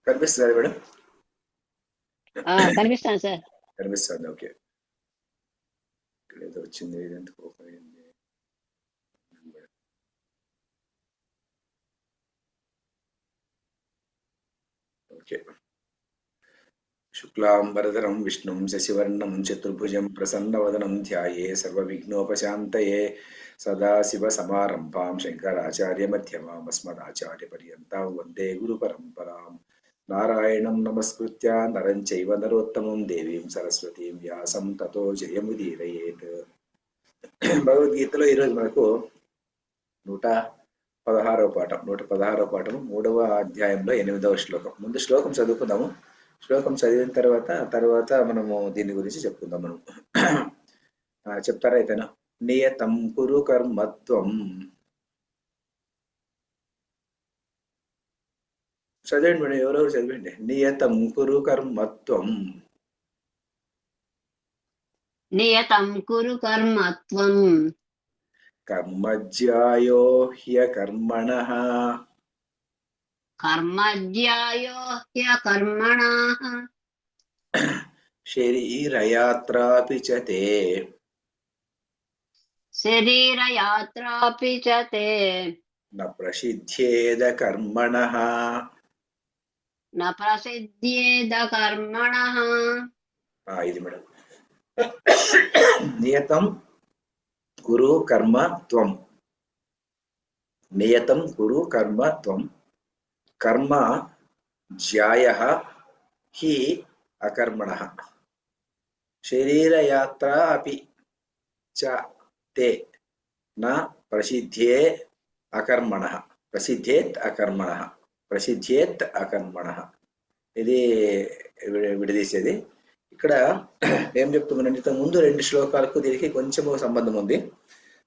కనిపిస్తుంది మేడం? కనిపిస్తాను సార్. కనిపిస్తుంది. ఓకే. ఇక్కడ ఏదో వచ్చింది, ఇదెందుకు ఓపెన్ అయింది? ఓకే. శుక్లాంబరధరం విష్ణుం శశివర్ణం చతుర్భుజం ప్రసన్నవదనం ధ్యాయే సర్వవిఘ్నోపశాంతయే సదాశివసమారంభాం శంకరాచార్యమధ్యమాం అస్మదాచార్యపర్యంతాం వందే గురుపరంపరాం. నారాయణం నమస్కృత్య నరం చైవ నరోత్తమం దేవీం సరస్వతీం వ్యాసం తతో జయముదీరయేత్. భగవద్గీతలో ఈరోజు మనకు 116వ పాఠం 116వ పాఠము 3వ అధ్యాయంలో 8వ శ్లోకం. ముందు శ్లోకం చదువుకుందాము. శ్లోకం చదివిన తర్వాత మనము దీని గురించి చెప్పుకుందాం. మనం చెప్తారా అయితేనా? నియతం కురు కర్మత్వం. చదివండి మేడం, ఎవరెవరు చదివండి. నియతం కురు కర్మత్వం. నియతం కురు కర్మత్వం. కర్మజ్యాయో హ్యకర్మణః. కర్మజ్యాయో హ్యకర్మణః. శరీరయాత్రాపి చ తే. శరీరయాత్రాపి చ తే. న ప్రసిద్ధ్యేద కర్మణః. న ప్రసిద్ధ్యేద కర్మణః. ఇది మేడం. నియతం కురు కర్మ త్వం. నియతం కురు కర్మ త్వం. కర్మ జ్యాయః హి అకర్మణః. శరీరయాత్రా అపి చ తే న ప్రసిద్ధే అకర్మణః. ప్రసిద్ధేత్ అకర్మణః. ప్రసిద్ధేత్ అకర్మణః. ఇది విడదీసేది. ఇక్కడ ఏం చెప్తున్నానంటే, ఇంత ముందు 2 శ్లోకాలకు దీనికి కొంచెం సంబంధం ఉంది.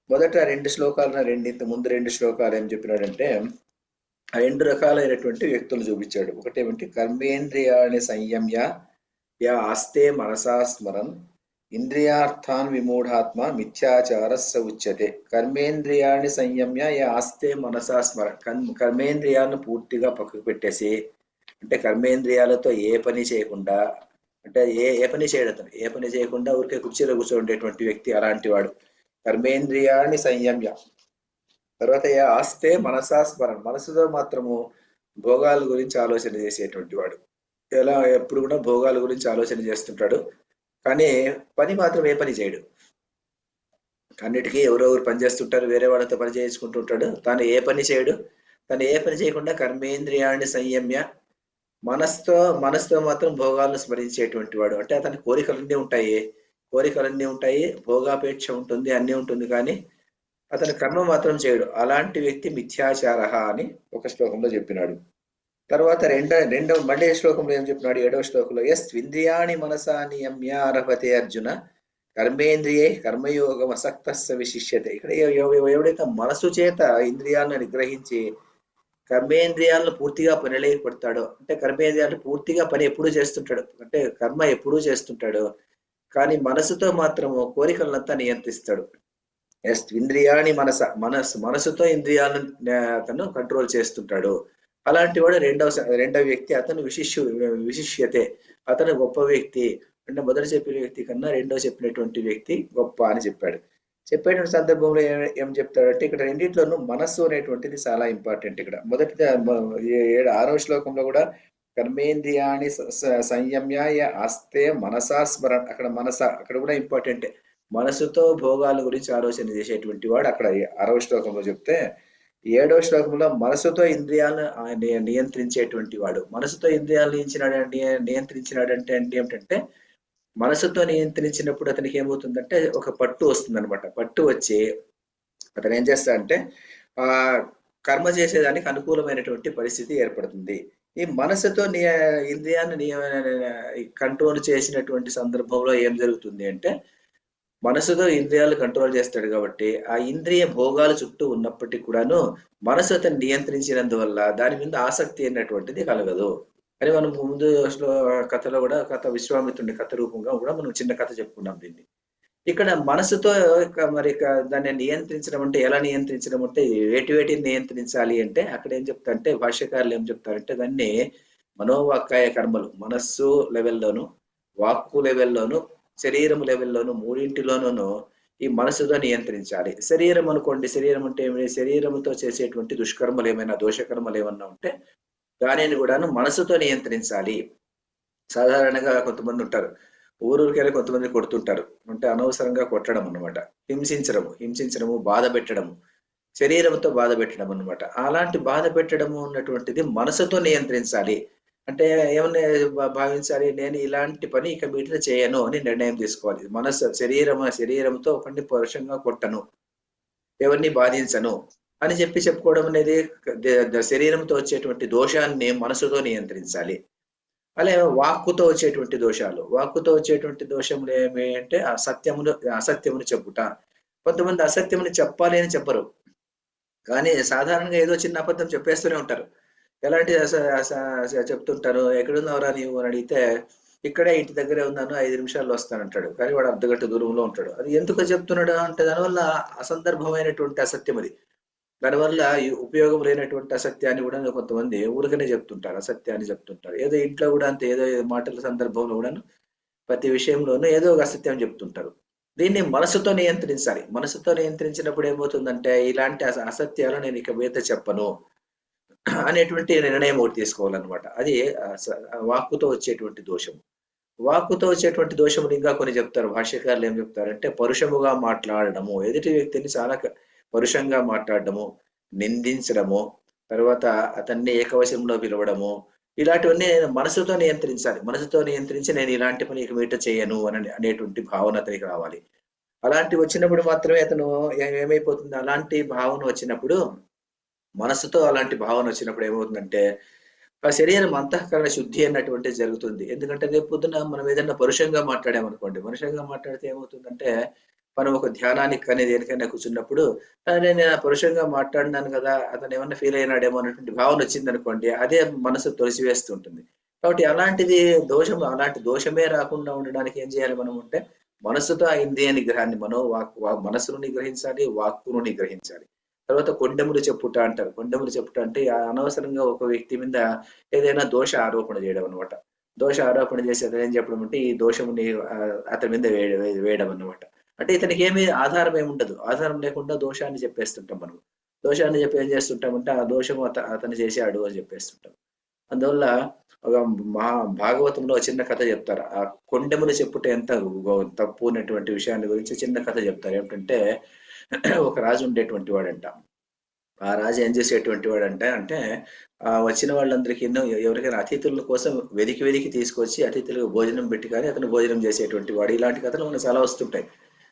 మొదట 2 శ్లోకాలు, ఇంత ముందు 2 శ్లోకాలు ఏం చెప్పినాడంటే, 2 రకాలైనటువంటి వ్యక్తులు చూపించాడు. ఒకటేమిటి, కర్మేంద్రియాణి సంయమ్య యా ఆస్తే మనసా స్మరన్ ఇంద్రియార్థాన్ విమూఢాత్మ మిథ్యాచారస్స ఉచ్యతే. కర్మేంద్రియాన్ని సంయమ్య యా ఆస్తే మనసా స్మరన్. కర్మేంద్రియాలను పూర్తిగా పక్కకు పెట్టేసి, అంటే కర్మేంద్రియాలతో ఏ పని చేయకుండా, అంటే ఏ పని చేయడం, ఏ పని చేయకుండా ఊరికే కుర్చీలో కూర్చోండేటువంటి వ్యక్తి అలాంటి వాడు. కర్మేంద్రియాన్ని సంయమ్య. తర్వాత ఆస్తే మనసా స్మరణ. మనసుతో మాత్రము భోగాల గురించి ఆలోచన చేసేటువంటి వాడు. ఎప్పుడు కూడా భోగాల గురించి ఆలోచన చేస్తుంటాడు, కానీ పని మాత్రం ఏ పని చేయడు. అన్నిటికీ ఎవరెవరు పని చేస్తుంటారు, వేరే వాళ్ళతో పని చేయించుకుంటుంటాడు, తాను ఏ పని చేయడు. తను ఏ పని చేయకుండా కర్మేంద్రియాన్ని సంయమ్య, మనసుతో మాత్రం భోగాలను స్మరించేటువంటి వాడు. అంటే అతని కోరికలన్నీ ఉంటాయి, భోగాపేక్ష ఉంటుంది, అన్నీ ఉంటుంది, కానీ అతని కర్మ మాత్రం చేయడు. అలాంటి వ్యక్తి మిథ్యాచార అని ఒక శ్లోకంలో చెప్పినాడు. తర్వాత రెండవ మళ్ళీ శ్లోకంలో ఏం చెప్పినాడు? 7వ శ్లోకంలో యస్వింద్రియాణి మనసా నియమ్య అర్హతే అర్జున కర్మేంద్రియే కర్మయోగం అసక్తస్స విశిష్యతే. ఇక్కడ ఎవడైతే మనసు చేత ఇంద్రియాలను నిగ్రహించి కర్మేంద్రియాలను పూర్తిగా పనిలేకపోతాడో, అంటే కర్మేంద్రియాలను పూర్తిగా పని ఎప్పుడూ చేస్తుంటాడు, అంటే కర్మ ఎప్పుడూ చేస్తుంటాడు, కానీ మనసుతో మాత్రము కోరికలంతా నియంత్రిస్తాడు. ఇంద్రియాని మనసుతో ఇంద్రియాలను అతను కంట్రోల్ చేస్తుంటాడు. అలాంటి వాడు రెండవ వ్యక్తి. అతను విశిష్యతే, అతను గొప్ప వ్యక్తి. అంటే మొదట చెప్పిన వ్యక్తి కన్నా రెండవ చెప్పినటువంటి వ్యక్తి గొప్ప అని చెప్పేటువంటి సందర్భంలో ఏం చెప్తాడంటే, ఇక్కడ రెండిట్లోనూ మనస్సు అనేటువంటిది చాలా ఇంపార్టెంట్. ఇక్కడ మొదటి 6వ శ్లోకంలో కూడా కర్మేంద్రియాన్ని సంయమ్య ఆస్తే మనసా స్మరణ. అక్కడ కూడా ఇంపార్టెంటే. మనసుతో భోగాల గురించి ఆలోచన చేసేటువంటి వాడు అక్కడ 6వ శ్లోకంలో చెప్తే, 7వ శ్లోకంలో మనసుతో ఇంద్రియాలను నియంత్రించేటువంటి వాడు. మనసుతో ఇంద్రియాలను నియంత్రించినాడంటే ఏమిటంటే, మనసుతో నియంత్రించినప్పుడు అతనికి ఏమవుతుందంటే ఒక పట్టు వస్తుంది అనమాట. పట్టు వచ్చి అతను ఏం చేస్తాడంటే ఆ కర్మ చేసేదానికి అనుకూలమైనటువంటి పరిస్థితి ఏర్పడుతుంది. ఈ మనసుతో ఇంద్రియాన్ని కంట్రోల్ చేసినటువంటి సందర్భంలో ఏం జరుగుతుంది అంటే, మనసుతో ఇంద్రియాలు కంట్రోల్ చేస్తాడు కాబట్టి ఆ ఇంద్రియ భోగాలు చుట్టూ ఉన్నప్పటికీ కూడాను మనసు అతను నియంత్రించినందువల్ల దాని మీద ఆసక్తి అనేటువంటిది కలగదు అని మనం ముందు కథలో కూడా విశ్వామిత్రుడి కథ రూపంగా కూడా మనం చిన్న కథ చెప్పుకున్నాం దీన్ని. ఇక్కడ మనసుతో మరి దాన్ని నియంత్రించడం అంటే ఎలా నియంత్రించడం అంటే వేటిని నియంత్రించాలి అంటే అక్కడ ఏం చెప్తారంటే భాష్యకారులు ఏం చెప్తారంటే దాన్ని మనోవాక్కాయ కర్మలు మనస్సు లెవెల్లోను, వాక్కు లెవెల్లోను, శరీరం లెవెల్లోను, మూడింటిలోనూ ఈ మనసుతో నియంత్రించాలి. శరీరం అనుకోండి, శరీరం అంటే ఏమి? శరీరంతో చేసేటువంటి దుష్కర్మలు ఏమైనా, దోషకర్మలు ఏమన్నా ఉంటే దానిని కూడాను మనసుతో నియంత్రించాలి. సాధారణంగా కొంతమంది ఉంటారు, ఊరూరికెళ్ళి కొంతమంది కొడుతుంటారు. అంటే అనవసరంగా కొట్టడం అన్నమాట. హింసించడము, బాధ పెట్టడము, శరీరంతో బాధ పెట్టడం అన్నమాట. అలాంటి బాధ పెట్టడము ఉన్నటువంటిది మనసుతో నియంత్రించాలి. అంటే ఏమన్నా భావించాలి, నేను ఇలాంటి పని ఇక మీదట చేయను అని నిర్ణయం తీసుకోవాలి. మనసు శరీరంతో ఒకరిని పరుషంగా కొట్టను, ఎవరిని బాధించను అని చెప్పుకోవడం అనేది శరీరంతో వచ్చేటువంటి దోషాన్ని మనసుతో నియంత్రించాలి. అలాగే వాక్కుతో వచ్చేటువంటి దోషములు ఏమి అంటే అసత్యమును చెప్పుట. కొంతమంది అసత్యముని చెప్పాలి అని చెప్పరు, కానీ సాధారణంగా ఏదో చిన్న అబద్ధం చెప్పేస్తూనే ఉంటారు. ఎలాంటి చెప్తుంటారు, ఎక్కడున్నావురా నీవు అని అడిగితే ఇక్కడే ఇంటి దగ్గరే ఉన్నాను, 5 నిమిషాల్లో వస్తానంటాడు. కానీ వాడు అర్ధగంట దూరంలో ఉంటాడు. అది ఎందుకు చెప్తున్నాడు అంటే దానివల్ల అసందర్భమైనటువంటి అసత్యం అది. దానివల్ల ఉపయోగం లేనటువంటి అసత్యాన్ని కూడా కొంతమంది ఊరికనే చెప్తుంటారు, అసత్యాన్ని చెప్తుంటారు. ఏదో ఇంట్లో కూడా అంతే, ఏదో మాటల సందర్భంలో కూడా ప్రతి విషయంలోనూ ఏదో ఒక అసత్యం చెప్తుంటారు. దీన్ని మనసుతో నియంత్రించాలి. మనసుతో నియంత్రించినప్పుడు ఏమవుతుందంటే ఇలాంటి అసత్యాలు నేను ఇక మీద చెప్పను అనేటువంటి నిర్ణయం ఒకటి తీసుకోవాలన్నమాట. అది వాక్కుతో వచ్చేటువంటి దోషం. వాక్కుతో వచ్చేటువంటి దోషములు ఇంకా కొన్ని చెప్తారు. భాష్యకారులు ఏం చెప్తారంటే పరుషముగా మాట్లాడడము, ఎదుటి వ్యక్తిని చాలా పరుషంగా మాట్లాడడము, నిందించడము, తర్వాత అతన్ని ఏకవశంలో పిలవడము, ఇలాంటివన్నీ నేను మనసుతో నియంత్రించాలి. మనసుతో నియంత్రించి నేను ఇలాంటి పని ఇక మీట చేయను అనేటువంటి భావన అతనికి రావాలి. అలాంటి వచ్చినప్పుడు మాత్రమే అతను ఏమైపోతుంది, అలాంటి భావన వచ్చినప్పుడు, మనసుతో అలాంటి భావన వచ్చినప్పుడు ఏమవుతుందంటే ఆ శరీరం అంతఃకరణ శుద్ధి అన్నటువంటిది జరుగుతుంది. ఎందుకంటే రేపు పొద్దున మనం ఏదైనా పరుషంగా మాట్లాడామనుకోండి, పరుషంగా మాట్లాడితే ఏమవుతుందంటే మనం ఒక ధ్యానానికి కానీ దేనికైనా కూర్చున్నప్పుడు నేను పరుషంగా మాట్లాడినాను కదా, అతను ఏమన్నా ఫీల్ అయినాడేమో అనేటువంటి భావన వచ్చింది అనుకోండి, అదే మనసు తొలిసివేస్తుంటుంది. కాబట్టి అలాంటి దోషమే రాకుండా ఉండడానికి ఏం చేయాలి మనం అంటే మనసుతో ఆ ఇంద్రియ నిగ్రహాన్ని, మనసును నిగ్రహించాలి, వాక్కును నిగ్రహించాలి. తర్వాత కొండెములు చెప్పుట అంటారు. కొండెములు చెప్పుట అంటే అనవసరంగా ఒక వ్యక్తి మీద ఏదైనా దోష ఆరోపణ చేయడం అనమాట. దోష ఆరోపణ చేసి అతను ఏం చెప్పడం అంటే ఈ దోషముని అతని మీద వేయడం అన్నమాట. అంటే ఇతనికి ఏమి ఆధారం ఏముండదు, ఆధారం లేకుండా దోషాన్ని చెప్పేస్తుంటాం మనం. దోషాన్ని చెప్పి ఏం చేస్తుంటామంటే ఆ దోషము అతను చేశాడు అని చెప్పేస్తుంటాం. అందువల్ల ఒక భాగవతంలో చిన్న కథ చెప్తారు. ఆ కొండెములు చెప్పుట ఎంత తప్పు అనేటువంటి విషయాన్ని గురించి చిన్న కథ చెప్తారు. ఏమిటంటే ఒక రాజు ఉండేటువంటి వాడంట. ఆ రాజు ఏం చేసేటువంటి వాడంటే వచ్చిన వాళ్ళందరికీ ఎవరికైనా అతిథుల కోసం వెదికి తీసుకొచ్చి అతిథులకు భోజనం పెట్టి కానీ అతను భోజనం చేసేటువంటి వాడు. ఇలాంటి కథలు మనకు చాలా వస్తుంటాయి.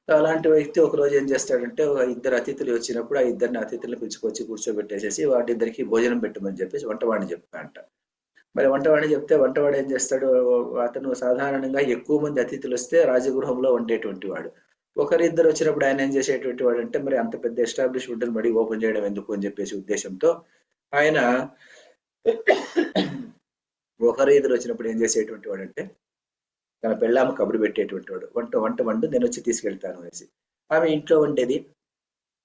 అలాంటి వ్యక్తి ఒక రోజు ఏం చేస్తాడంటే, ఒక 2 అతిథులు వచ్చినప్పుడు ఆ 2 అతిథులను పిలుచుకొచ్చి కూర్చోబెట్టేసేసి వాటిద్దరికి భోజనం పెట్టమని చెప్పేసి వంటవాడిని చెప్పాడంట. మరి వంటవాడిని చెప్తే వంటవాడు ఏం చేస్తాడు, అతను సాధారణంగా ఎక్కువ మంది అతిథులు వస్తే రాజగృహంలో వండేటువంటి వాడు. ఒకరిద్దరు వచ్చినప్పుడు ఆయన ఏం చేసేటువంటి వాడు అంటే మరి అంత పెద్ద ఎస్టాబ్లిష్మెంట్ మళ్ళీ ఓపెన్ చేయడం ఎందుకు అని చెప్పేసి ఉద్దేశంతో ఆయన ఒకరిద్దరు వచ్చినప్పుడు ఏం చేసేటువంటి వాడు అంటే తన పెళ్ళామ కబురు పెట్టేటువంటి వాడు, వంట వండు నేను వచ్చి తీసుకెళ్తాను అనేసి. ఆమె ఇంట్లో వండేది,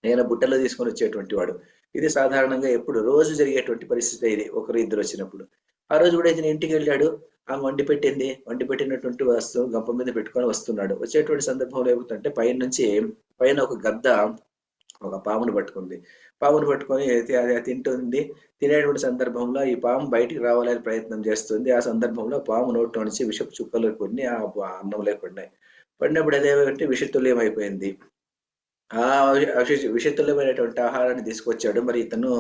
నేను బుట్టలో తీసుకొని వచ్చేటువంటి వాడు. ఇది సాధారణంగా ఎప్పుడు రోజు జరిగేటువంటి పరిస్థితి ఇది. ఒకరిద్దరు వచ్చినప్పుడు ఆ రోజు కూడా ఇతను ఇంటికి వెళ్ళాడు. ఆమె వండి పెట్టినటువంటి వస్తువు గంప మీద పెట్టుకొని వస్తున్నాడు. వచ్చేటువంటి సందర్భంలో ఏమవుతుందంటే పైన ఒక గద్ద ఒక పామును పట్టుకుంది. పామును పట్టుకొని అది తింటుంది. తినేటువంటి సందర్భంలో ఈ పాము బయటికి రావాలని ప్రయత్నం చేస్తుంది. ఆ సందర్భంలో పాము నోట్లో నుంచి విషపు చుక్కలు కొన్ని ఆ అన్నంలో పడినప్పుడు అదేమంటే విషతుల్యం అయిపోయింది. ఆ విషతుల్యమైనటువంటి ఆహారాన్ని తీసుకొచ్చాడు. మరి ఇతను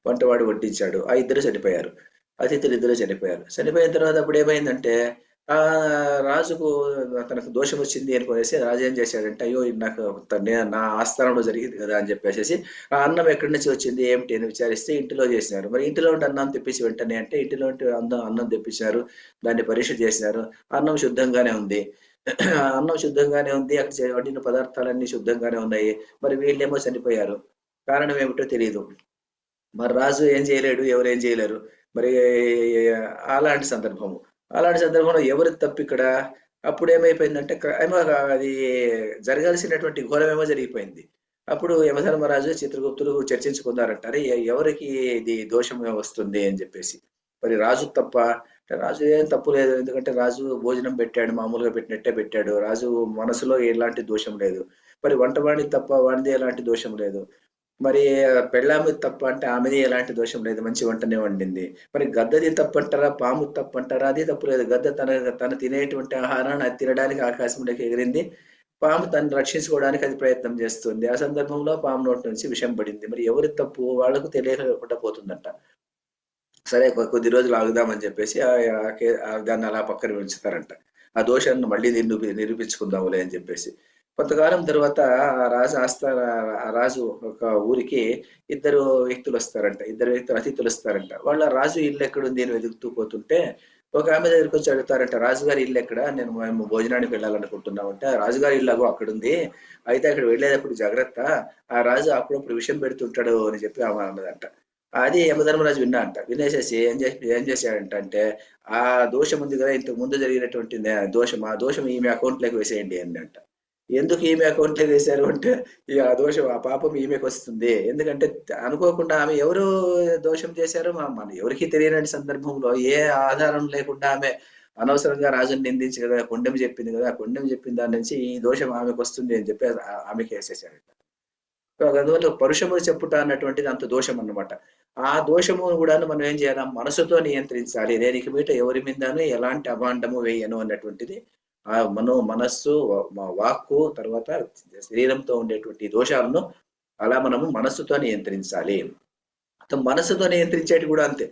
వంటవాడు వడ్డించాడు. ఆ ఇద్దరు చనిపోయారు. అతిథులు ఇద్దరు చనిపోయారు. చనిపోయిన తర్వాత అప్పుడు ఏమైందంటే ఆ రాజుకు తనకు దోషం వచ్చింది అనుకునేసి రాజు ఏం చేశాడంటే, అయ్యో నాకు నా ఆస్థానంలో జరిగింది కదా అని చెప్పేసి ఆ అన్నం ఎక్కడి నుంచి వచ్చింది ఏమిటి అని విచారిస్తే ఇంటిలో చేసినారు. మరి ఇంటిలో ఉంటే అన్నం తెప్పించి వెంటనే అంటే ఇంటిలో అన్నం తెప్పించారు. దాన్ని పరీక్ష చేసినారు. అన్నం శుద్ధంగానే ఉంది. అన్నం శుద్ధంగానే ఉంది, అక్కడ వండిన పదార్థాలన్నీ శుద్ధంగానే ఉన్నాయి. మరి వీళ్ళేమో చనిపోయారు. కారణం ఏమిటో తెలియదు. మరి రాజు ఏం చేయలేడు, ఎవరు ఏం చేయలేరు. మరి అలాంటి సందర్భంలో ఎవరి తప్పు ఇక్కడ? అప్పుడు ఏమైపోయిందంటే ఏమో అది జరగాల్సినటువంటి ఘోరమేమో జరిగిపోయింది. అప్పుడు యమధర్మరాజు చిత్రగుప్తులు చర్చించుకున్నారంటారు ఎవరికి ఇది దోషం వస్తుంది అని చెప్పేసి. మరి రాజు తప్ప అంటే రాజు ఏం తప్పు లేదు, ఎందుకంటే రాజు భోజనం పెట్టాడు, మామూలుగా పెట్టినట్టే పెట్టాడు, రాజు మనసులో ఎలాంటి దోషం లేదు. మరి వంటవాడి తప్ప వాడిది ఎలాంటి దోషం లేదు. మరి పెళ్ళామి తప్ప అంటే ఆమెది ఎలాంటి దోషం లేదు, మంచి వంటనే వండింది. మరి గద్దది తప్పంటారా, పాము తప్పంటారా? అది తప్పు లేదు. గద్ద తన తినేటువంటి ఆహారాన్ని అది తినడానికి ఆకాశంలోకి ఎగిరింది, పాము తను రక్షించుకోవడానికి అది ప్రయత్నం చేస్తుంది. ఆ సందర్భంలో పాము నోటి నుంచి విషం పడింది. మరి ఎవరి తప్పు వాళ్ళకు తెలియకుండా పోతుందంట. సరే కొద్ది రోజులు ఆగుదామని చెప్పేసి దాన్ని అలా పక్కన ఉంచుతారంట. ఆ దోషాన్ని మళ్ళీ నిరూపించుకుందాములే అని చెప్పేసి. కొంతకాలం తర్వాత ఆ రాజు ఒక ఊరికి ఇద్దరు వ్యక్తులు వస్తారంట. ఇద్దరు వ్యక్తులు అతిథులు వస్తారంట. వాళ్ళ రాజు ఇల్లు ఎక్కడుంది అని వెతుకుతూ పోతుంటే ఒక ఆమె దగ్గరికి వచ్చి అడుగుతారంట, రాజుగారి ఇల్లు ఎక్కడ, మేము భోజనానికి వెళ్ళాలనుకుంటున్నామంటే, రాజుగారి ఇల్లు అక్కడుంది, అయితే అక్కడ వెళ్ళేటప్పుడు జాగ్రత్త, ఆ రాజు అప్పుడప్పుడు విషయం పెడుతుంటాడు అని చెప్పి ఆమె అన్నదంట. అది యమధర్మరాజు విన్నా అంట. వినేసేసి ఏం చేశాడంట అంటే, ఆ దోషం ఉంది కదా, ఇంతకు ముందు జరిగినటువంటి దోషం, ఆ దోషం ఈమె అకౌంట్ లోకి వేసేయండి అని అంట. ఎందుకు ఈమె అకౌంట్ లో వేశారు అంటే, ఇక ఆ దోషం, ఆ పాపం ఈమెకు వస్తుంది. ఎందుకంటే అనుకోకుండా ఆమె ఎవరు దోషం చేశారో మన ఎవరికి తెలియని సందర్భంలో ఏ ఆధారం లేకుండా ఆమె అనవసరంగా రాజుని నిందించి కదా, కొండెం చెప్పింది కదా, ఆ కొండెం చెప్పిన దాని నుంచి ఈ దోషం ఆమెకు వస్తుంది అని చెప్పి ఆమెకి వేసేసాడంట. అందువల్ల పరుషము చెప్పుట అన్నటువంటిది అంత దోషం అన్నమాట. ఆ దోషము కూడా మనం ఏం చేయాలి, మనసుతో నియంత్రించాలి. నేను ఇక మీట ఎవరి మీదను ఎలాంటి అభాండము వేయను అన్నటువంటిది ఆ మనస్సు, వాక్కు, తర్వాత శరీరంతో ఉండేటువంటి దోషాలను అలా మనము మనస్సుతో నియంత్రించాలి. మనసుతో నియంత్రించేటి కూడా అంతే.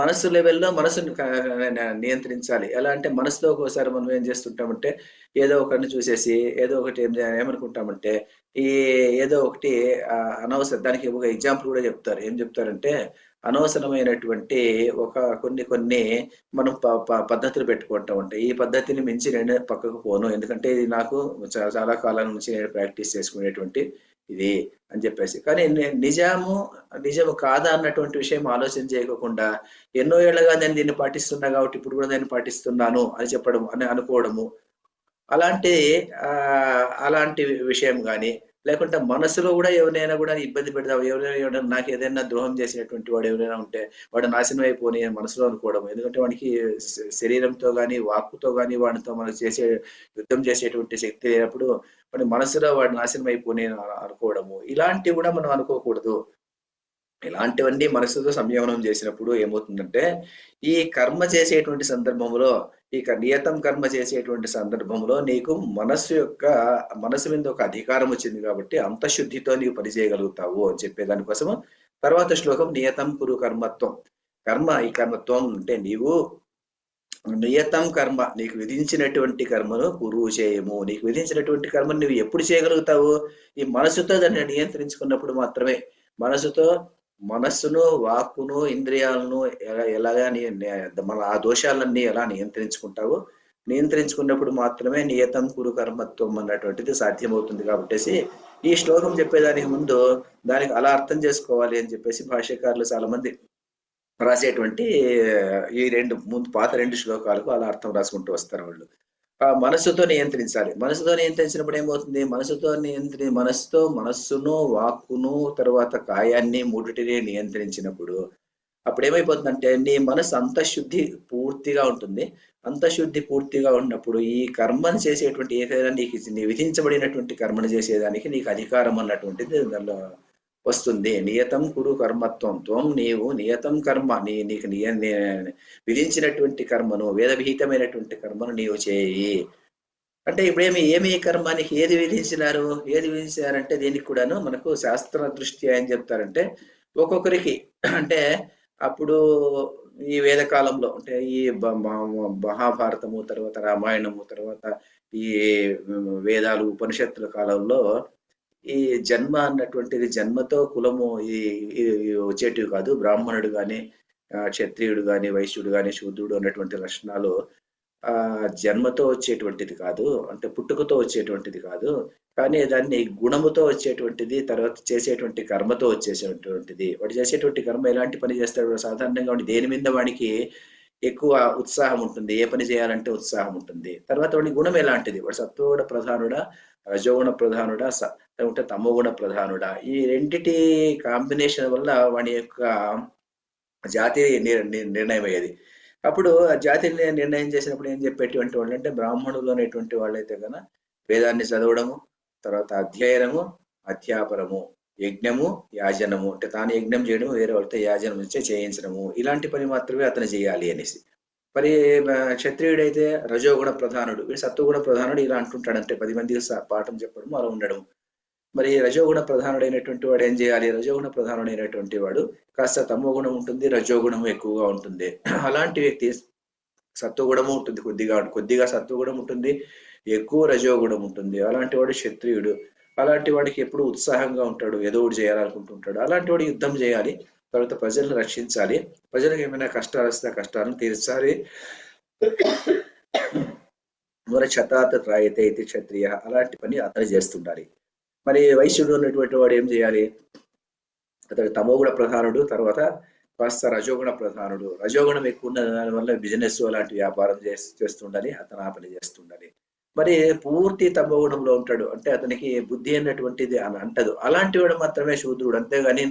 మనస్సు లెవెల్లో మనసును నియంత్రించాలి. ఎలా అంటే మనసులో ఒక్కోసారి మనం ఏం చేస్తుంటామంటే, ఏదో ఒకరిని చూసేసి ఏదో ఒకటి ఏమనుకుంటామంటే, ఈ ఏదో ఒకటి అనవసరం, దానికి ఒక ఎగ్జాంపుల్ కూడా చెప్తారు. ఏం చెప్తారంటే, అనవసరమైనటువంటి కొన్ని మనం పద్ధతులు పెట్టుకుంటా ఉంటాయి. ఈ పద్ధతిని మించి నేను పక్కకు పోను, ఎందుకంటే ఇది నాకు చాలా కాలం నుంచి నేను ప్రాక్టీస్ చేసుకునేటువంటి ఇది అని చెప్పేసి. కానీ నిజము కాదా అన్నటువంటి విషయం ఆలోచన చేయకుండా ఎన్నో ఏళ్ళగా నేను దీన్ని పాటిస్తున్నా కాబట్టి ఇప్పుడు కూడా నేను పాటిస్తున్నాను అని చెప్పడం అని అనుకోవడము, అలాంటి అలాంటి విషయం కానీ, లేకుంటే మనసులో కూడా ఎవరినైనా కూడా ఇబ్బంది పెడతాం, ఎవరైనా నాకు ఏదైనా ద్రోహం చేసినటువంటి వాడు ఎవరైనా ఉంటే వాడు నాశనం అయిపోని మనసులో అనుకోవడం. ఎందుకంటే వాడికి శరీరంతో కానీ వాక్కుతో కానీ వాడితో మనం యుద్ధం చేసేటువంటి శక్తి లేనప్పుడు వాడి మనసులో వాడు నాశనం అయిపోని అనుకోవడము, ఇలాంటివి కూడా మనం అనుకోకూడదు. ఇలాంటివన్నీ మనసుతో సంయమనం చేసినప్పుడు ఏమవుతుందంటే, ఈ కర్మ చేసేటువంటి సందర్భంలో, నియతం కర్మ చేసేటువంటి సందర్భంలో నీకు మనసు మీద ఒక అధికారం వచ్చింది కాబట్టి అంతఃశుద్ధితో నీవు పని చేయగలుగుతావు అని చెప్పే దానికోసము తర్వాత శ్లోకం నియతం కురు కర్మత్వం. ఈ కర్మత్వం అంటే నీవు నియతం కర్మ, నీకు విధించినటువంటి కర్మను కురువు చేయము. నీకు విధించినటువంటి కర్మను నువ్వు ఎప్పుడు చేయగలుగుతావు? ఈ మనసుతో దాన్ని నియంత్రించుకున్నప్పుడు మాత్రమే. మనస్సును, వాక్కును, ఇంద్రియాలను ఎలాగా మన ఆ దోషాలన్నీ ఎలా నియంత్రించుకుంటావు? నియంత్రించుకున్నప్పుడు మాత్రమే నియతం కురు కర్మత్వం అన్నటువంటిది సాధ్యమవుతుంది. కాబట్టి ఈ శ్లోకం చెప్పేదానికి ముందు దానికి అలా అర్థం చేసుకోవాలి అని చెప్పేసి భాష్యకారులు చాలా మంది రాసేటువంటి ఈ పాత రెండు శ్లోకాలకు అలా అర్థం రాసుకుంటూ వస్తారు వాళ్ళు. మనస్సుతో నియంత్రించాలి. మనసుతో నియంత్రించినప్పుడు ఏమవుతుంది, మనస్సును, వాక్కును, తర్వాత కాయాన్ని మూడిటిని నియంత్రించినప్పుడు అప్పుడు ఏమైపోతుందంటే నీ మనసు అంతఃశుద్ధి పూర్తిగా ఉంటుంది. అంతఃశుద్ధి పూర్తిగా ఉన్నప్పుడు ఈ కర్మను చేసేటువంటి ఏదైనా నీకు విధించబడినటువంటి కర్మను చేసేదానికి నీకు అధికారం అన్నటువంటిది దానిలో వస్తుంది. నియతం కురు కర్మత్వం, నీవు నియతం కర్మ, నీకు విధించినటువంటి కర్మను, వేదవిహితమైనటువంటి కర్మను నీవు చేయి. అంటే ఇప్పుడు ఏమి కర్మానికి ఏది విధించారంటే దీనికి కూడాను మనకు శాస్త్ర దృష్ట్యా ఏం చెప్తారంటే, ఒక్కొక్కరికి అంటే అప్పుడు ఈ వేదకాలంలో అంటే ఈ మహాభారతము, తర్వాత రామాయణము, తర్వాత ఈ వేదాలు, ఉపనిషత్తుల కాలంలో ఈ జన్మ అన్నటువంటిది జన్మతో కులము వచ్చేటివి కాదు. బ్రాహ్మణుడు గాని, క్షత్రియుడు గాని, వైశ్యుడు గాని, శూద్రుడు అన్నటువంటి లక్షణాలు జన్మతో వచ్చేటువంటిది కాదు, అంటే పుట్టుకతో వచ్చేటువంటిది కాదు. కానీ దాన్ని గుణముతో వచ్చేటువంటిది, తర్వాత చేసేటువంటి కర్మతో వచ్చేసేటువంటిది. వాడు చేసేటువంటి కర్మ ఎలాంటి పని చేస్తాడు, సాధారణంగా దేని మీద వాడికి ఎక్కువ ఉత్సాహం ఉంటుంది, ఏ పని చేయాలంటే ఉత్సాహం ఉంటుంది. తర్వాత వాడి గుణం ఎలాంటిది, వాడు సత్వగుణ ప్రధానుడా, రజోగుణ ప్రధానుడా, లేకుంటే తమోగుణ ప్రధానుడా, ఈ రెండిటి కాంబినేషన్ వల్ల వాడి యొక్క జాతి నిర్ణయం అయ్యేది. అప్పుడు ఆ జాతి నిర్ణయం చేసినప్పుడు ఏం చెప్పేటువంటి వాళ్ళు అంటే బ్రాహ్మణులు అనేటువంటి వాళ్ళైతే కనుక వేదాన్ని చదవడము, తర్వాత అధ్యయనము, అధ్యాపనము, యజ్ఞము, యాజనము, అంటే తాను యజ్ఞం చేయడము, వేరే వాళ్ళతో యాజనం చేయించడము, ఇలాంటి పని మాత్రమే అతను చేయాలి అనేసి. మరి క్షత్రియుడైతే రజోగుణ ప్రధానుడు, వీడు సత్వగుణ ప్రధానుడు, ఇలా అంటుంటాడు. అంటే 10 మందికి పాఠం చెప్పడం, అలా ఉండడం. మరి రజోగుణ ప్రధానుడైనటువంటి వాడు ఏం చేయాలి? రజోగుణ ప్రధానుడైనటువంటి వాడు కాస్త తమోగుణం ఉంటుంది, రజోగుణం ఎక్కువగా ఉంటుంది. అలాంటి వ్యక్తి సత్వగుణము ఉంటుంది, కొద్దిగా సత్వగుణం ఉంటుంది, ఎక్కువ రజోగుణం ఉంటుంది. అలాంటి వాడు క్షత్రియుడు. అలాంటి వాడికి ఎప్పుడు ఉత్సాహంగా ఉంటాడు, ఏదో ఒకటి చేయాలనుకుంటుంటాడు. అలాంటి వాడు యుద్ధం చేయాలి, తర్వాత ప్రజలను రక్షించాలి, ప్రజలకు ఏమైనా కష్టాలు వస్తే ఆ కష్టాలను తీర్చాలి. మూల క్షతాత్ త్రాయతే ఇది క్షత్రియ, అలాంటి పని అతను చేస్తుండాలి. మరి వైశ్యుడు ఉన్నటువంటి వాడు ఏం చేయాలి? అతడు తమోగుణ ప్రధానుడు, తర్వాత కాస్త రజోగుణ ప్రధానుడు. రజోగుణం ఎక్కువ ఉన్న దానివల్ల బిజినెస్ అలాంటి వ్యాపారం చేస్తుండాలి, అతను ఆ పని చేస్తుండాలి. మరి పూర్తి తమోగుణంలో ఉంటాడు, అంటే అతనికి బుద్ధి అన్నటువంటిది అని అంటదు. అలాంటి వాడు మాత్రమే శూద్రుడు. అంతేగాని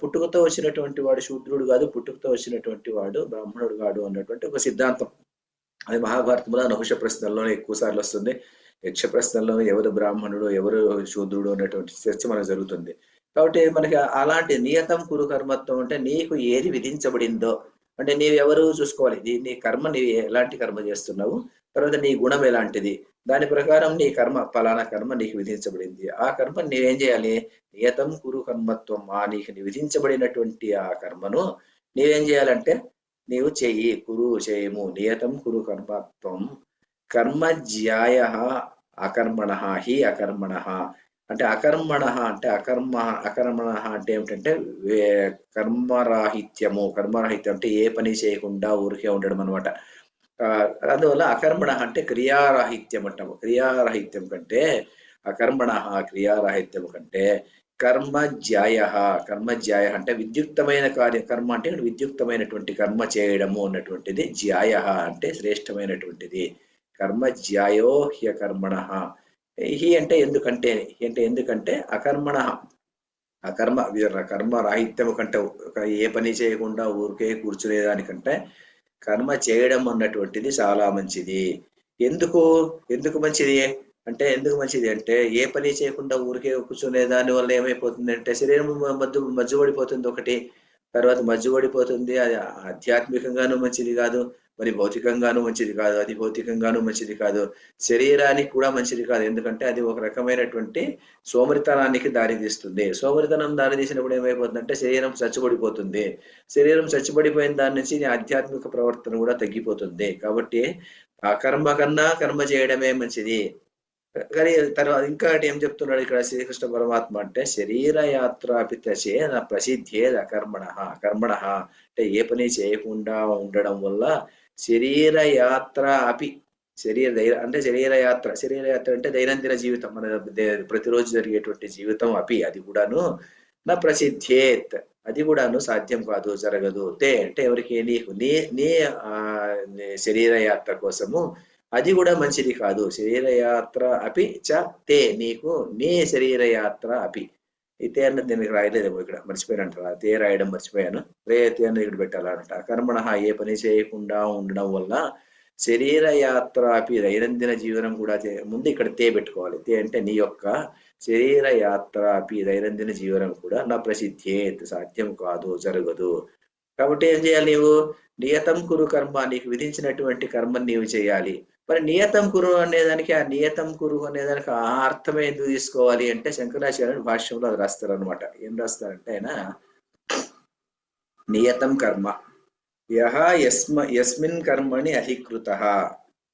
పుట్టుకతో వచ్చినటువంటి వాడు శూద్రుడు కాదు, పుట్టుకతో వచ్చినటువంటి వాడు బ్రాహ్మణుడు కాదు అన్నటువంటి ఒక సిద్ధాంతం. అది మహాభారతంలో నహుష ప్రశ్నల్లోనే ఎక్కువ సార్లు వస్తుంది. యక్ష ప్రశ్నల్లో ఎవరు బ్రాహ్మణుడు, ఎవరు శూద్రుడు అనేటువంటి చర్చ మనకు జరుగుతుంది. కాబట్టి మనకి అలాంటి నియతం కురు కర్మత్వం అంటే నీకు ఏది విధించబడిందో, అంటే నీవెవరు చూసుకోవాలి. నీ కర్మ, నీవు ఎలాంటి కర్మ చేస్తున్నావు, తర్వాత నీ గుణం ఎలాంటిది, దాని ప్రకారం నీ కర్మ, ఫలానా కర్మ నీకు విధించబడింది, ఆ కర్మ నీవేం చేయాలి? నియతం కురు కర్మత్వం, నీకు విధించబడినటువంటి ఆ కర్మను నీవేం చేయాలంటే నీవు చెయ్యి, కురు చేయము. నియతం కురు కర్మత్వం కర్మ జ్యాయ అకర్మణ హి అకర్మణ. అంటే అకర్మణ అంటే అకర్మణ అంటే ఏమిటంటే కర్మరాహిత్యము. కర్మరాహిత్యం అంటే ఏ పని చేయకుండా ఊరికే ఉండడం అనమాట. అందువల్ల అకర్మణ అంటే క్రియారాహిత్యం అంటాము. క్రియారాహిత్యం కంటే అకర్మణ, క్రియారాహిత్యం కంటే కర్మజ్యాయ. కర్మజ్యాయ అంటే విద్యుక్తమైన కర్మ అంటే విద్యుక్తమైనటువంటి కర్మ చేయడము అన్నటువంటిది. జ్యాయ అంటే శ్రేష్టమైనటువంటిది. కర్మజ్యాయో హ్యకర్మణ. హి అంటే ఎందుకంటే అకర్మణ, కర్మ రాహిత్యము కంటే, ఏ పని చేయకుండా ఊరికే కూర్చునేదానికంటే కర్మ చేయడం అన్నటువంటిది చాలా మంచిది. ఎందుకు మంచిది అంటే, ఏ పని చేయకుండా ఊరికే కూర్చునే దాని వల్ల ఏమైపోతుంది అంటే శరీరం మజ్జుబడిపోతుంది ఒకటి, తర్వాత మజ్జుబడిపోతుంది. అది ఆధ్యాత్మికంగానూ మంచిది కాదు, మరి భౌతికంగానూ మంచిది కాదు, అది భౌతికంగానూ మంచిది కాదు, శరీరానికి కూడా మంచిది కాదు. ఎందుకంటే అది ఒక రకమైనటువంటి సోమరితనానికి దారితీస్తుంది. సోమరితనం దారితీసినప్పుడు ఏమైపోతుందంటే శరీరం చచ్చుబడిపోతుంది. శరీరం చచ్చుబడిపోయిన దాని నుంచి ఆధ్యాత్మిక ప్రవర్తన కూడా తగ్గిపోతుంది. కాబట్టి ఆ కర్మ కన్నా కర్మ చేయడమే మంచిది. కానీ తర్వాత ఇంకా ఏం చెప్తున్నాడు ఇక్కడ శ్రీకృష్ణ పరమాత్మ అంటే శరీర యాత్రాపితచే నా ప్రసిద్ధేద అకర్మణ. అకర్మణ అంటే ఏ పని చేయకుండా ఉండడం వల్ల శరీర యాత్ర అపి, శరీర యాత్ర అంటే దైనందిన జీవితం, మన ప్రతిరోజు జరిగేటువంటి జీవితం అపి, అది కూడాను నా ప్రసిద్ధేత్, అది కూడాను సాధ్యం కాదు, జరగదు. అంటే ఎవరికి? నీకు నీ శరీర యాత్ర కోసము అది కూడా మంచిది కాదు. శరీర యాత్ర అపి చ తే, నీకు నీ శరీర యాత్ర అపి. ఈ తే అన్నది దీనికి రాయలేదేమో, ఇక్కడ మర్చిపోయానంట. తే రాయడం మర్చిపోయాను. తే అన్నది ఇక్కడ పెట్టాలంట. కర్మణ ఏ పని చేయకుండా ఉండడం వల్ల శరీర యాత్ర అపి, దైనందిన జీవనం కూడా ముందు ఇక్కడ తే పెట్టుకోవాలి. తే అంటే నీ యొక్క శరీర యాత్ర అపి, దైనందిన జీవనం కూడా నా ప్రసిద్ధేత్, సాధ్యం కాదు, జరగదు. కాబట్టి ఏం చేయాలి? నీవు నియతం కురు కర్మ, నీకు విధించినటువంటి కర్మని నీవు చేయాలి. మరి నియతం కురు అనేదానికి, ఆ నియతం కురు అనేదానికి ఆ అర్థమే ఎందుకు తీసుకోవాలి అంటే శంకరాచార్యుడు భాష్యంలో అది రాస్తారు అనమాట. ఏం రాస్తారంటే ఆయన నియతం కర్మ యహ యస్మిన్ కర్మణి అధికృత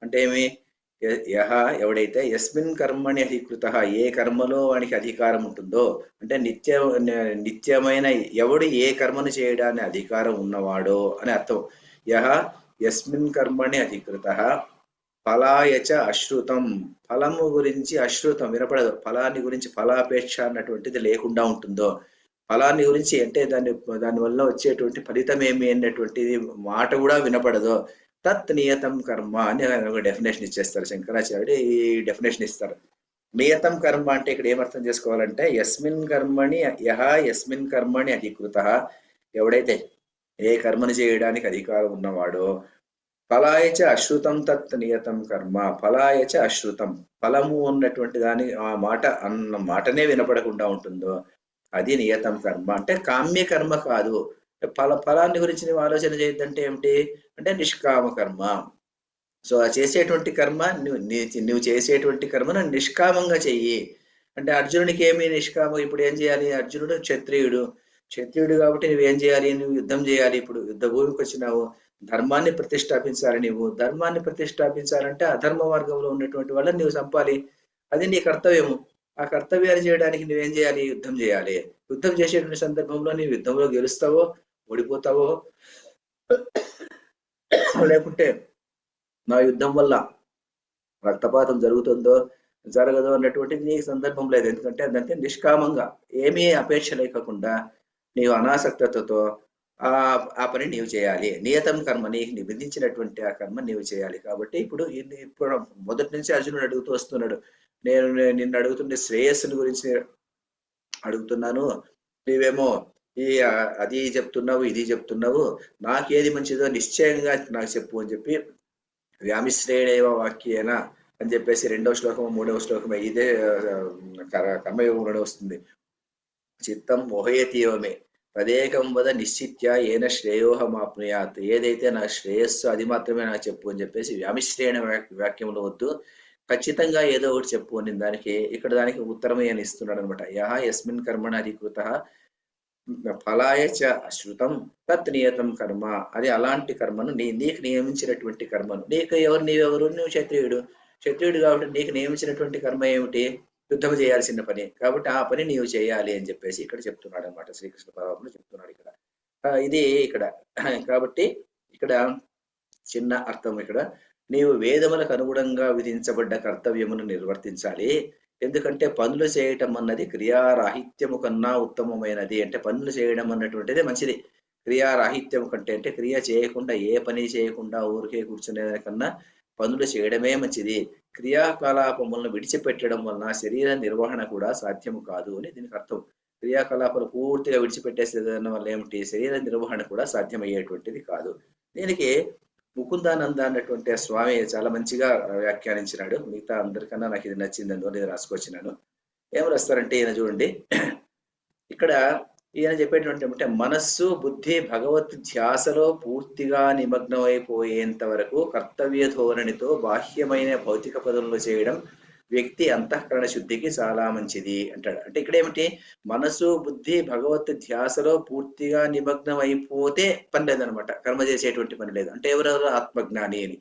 అంటే ఏమి? ఎవడైతే యస్మిన్ కర్మణి అధికృత, ఏ కర్మలో వానికి అధికారం ఉంటుందో, అంటే నిత్యమైన ఎవడు ఏ కర్మను చేయడాన్ని అధికారం ఉన్నవాడో అని అర్థం. యస్మిన్ కర్మణి అధికృత ఫలాయచ అశ్రుతం, ఫలము గురించి అశ్రుతం, వినపడదు. ఫలాన్ని గురించి ఫలాపేక్ష అన్నటువంటిది లేకుండా ఉంటుందో, ఫలాన్ని గురించి అంటే దాని వల్ల వచ్చేటువంటి ఫలితం ఏమి అన్నటువంటిది మాట కూడా వినపడదో, తత్ నియతం కర్మ అని ఒక డెఫినేషన్ ఇచ్చేస్తారు శంకరాచార్యుడు. ఈ డెఫినేషన్ ఇస్తారు. నియతం కర్మ అంటే ఇక్కడ ఏమర్థం చేసుకోవాలంటే యస్మిన్ కర్మణి అధికృత, ఎవడైతే ఏ కర్మను చేయడానికి అధికారం ఉన్నవాడో ఫలాయచ అశ్రుతం తత్ నియతం కర్మ, ఫలాయచ అశ్రుతం, ఫలము ఉన్నటువంటి దాని ఆ మాట అన్న మాటనే వినపడకుండా ఉంటుందో అది నియతం కర్మ. అంటే కామ్య కర్మ కాదు. ఫలాన్ని గురించి నువ్వు ఆలోచన చేయొద్దంటే ఏమిటి అంటే నిష్కామ కర్మ. సో ఆ చేసేటువంటి కర్మ నువ్వు చేసేటువంటి కర్మను నిష్కామంగా చెయ్యి. అంటే అర్జునుడికి ఏమి నిష్కామం? ఇప్పుడు ఏం చేయాలి? అర్జునుడు క్షత్రియుడు కాబట్టి నువ్వేం చేయాలి? నువ్వు యుద్ధం చేయాలి. ఇప్పుడు యుద్ధ భూమికి వచ్చినావు, ధర్మాన్ని ప్రతిష్టాపించాలి. నువ్వు ధర్మాన్ని ప్రతిష్టాపించాలంటే అధర్మ మార్గంలో ఉన్నటువంటి వాళ్ళని నువ్వు చంపాలి. అది నీ కర్తవ్యము. ఆ కర్తవ్యాలు చేయడానికి నువ్వేం చేయాలి? యుద్ధం చేయాలి. యుద్ధం చేసేటువంటి సందర్భంలో నీవు యుద్ధంలో గెలుస్తావో ఓడిపోతావో, లేకుంటే నా యుద్ధం వల్ల రక్తపాతం జరుగుతుందో జరగదో అన్నటువంటిది నీకు సందర్భం లేదు. ఎందుకంటే అదంటే నిష్కామంగా ఏమీ అపేక్ష లేకుండా నీవు అనాసక్తతతో ఆ పని నీవు చేయాలి. నియతం కర్మ, నీకు నిబంధించినటువంటి ఆ కర్మ నీవు చేయాలి. కాబట్టి ఇప్పుడు మొదటి నుంచి అర్జునుడు అడుగుతూ వస్తున్నాడు, నేను నిన్ను అడుగుతుండే శ్రేయస్సుని గురించి అడుగుతున్నాను, నీవేమో అది చెప్తున్నావు ఇది చెప్తున్నావు, నాకేది మంచిదో నిశ్చయంగా నాకు చెప్పు అని చెప్పి వ్యామిశ్రేణేవ వాక్యేన అని చెప్పేసి 2వ శ్లోకము 3వ శ్లోకము ఇదే కర్మయోగంలోనే వస్తుంది. చిత్తం మోహయతీయమే తదేకం వద నిశ్చిత్య ఏన శ్రేయోహమాప్నుయాత్, ఏదైతే నా శ్రేయస్సు అది మాత్రమే నాకు చెప్పు అని చెప్పేసి వ్యామిశ్రేణ వాక్యంలో వద్దు, ఖచ్చితంగా ఏదో ఒకటి చెప్పు అని దానికి ఉత్తరమే అని ఇస్తున్నాడు అనమాట. యహ యస్మిన్ కర్మణ అధికృత ఫలాయ చ అశ్రుతం తత్ నియతం కర్మ, అది అలాంటి కర్మను నీకు నియమించినటువంటి కర్మను. నీవెవరు? నువ్వు క్షత్రియుడు కాబట్టి నీకు నియమించినటువంటి కర్మ ఏమిటి? యుద్ధం చేయాల్సిన పని. కాబట్టి ఆ పని నీవు చేయాలి అని చెప్పేసి ఇక్కడ చెప్తున్నాడు అనమాట. శ్రీకృష్ణ పరమాత్ముడు చెప్తున్నాడు ఇక్కడ. ఇది ఇక్కడ కాబట్టి ఇక్కడ చిన్న అర్థం, ఇక్కడ నీవు వేదములకు అనుగుణంగా విధించబడ్డ కర్తవ్యమును నిర్వర్తించాలి. ఎందుకంటే పనులు చేయటం అన్నది క్రియారాహిత్యము కన్నా ఉత్తమమైనది. అంటే పనులు చేయడం అన్నటువంటిది మంచిది. క్రియారాహిత్యము కంటే, అంటే క్రియ చేయకుండా ఏ పని చేయకుండా ఊరికే కూర్చునేదానికన్నా పనులు చేయడమే మంచిది. క్రియాకలాపములను విడిచిపెట్టడం వలన శరీర నిర్వహణ కూడా సాధ్యము కాదు అని దీనికి అర్థం. క్రియాకలాపాలు పూర్తిగా విడిచిపెట్టేసేదాని వల్ల ఏమిటి? శరీర నిర్వహణ కూడా సాధ్యమయ్యేటువంటిది కాదు. దీనికి ముకుందానంద అన్నటువంటి స్వామి చాలా మంచిగా వ్యాఖ్యానించినాడు. మిగతా అందరికన్నా నాకు ఇది నచ్చింది, అందువల్ల ఇది రాసుకొచ్చినాను. ఏం రాస్తారంటే ఈయన చూడండి, ఇక్కడ ఈయన చెప్పేటువంటి అంటే మనస్సు బుద్ధి భగవత్ ధ్యాసలో పూర్తిగా నిమగ్నమైపోయేంత వరకు కర్తవ్య ధోరణితో బాహ్యమైన భౌతిక పనులు చేయడం వ్యక్తి అంతఃకరణ శుద్ధికి చాలా మంచిది అంటాడు. అంటే ఇక్కడ ఏమిటి? మనసు బుద్ధి భగవత్ ధ్యాసలో పూర్తిగా నిమగ్నం అయిపోతే పని లేదనమాట, కర్మ చేసేటువంటి పని లేదు. అంటే ఎవరెవరు? ఆత్మజ్ఞాని అని.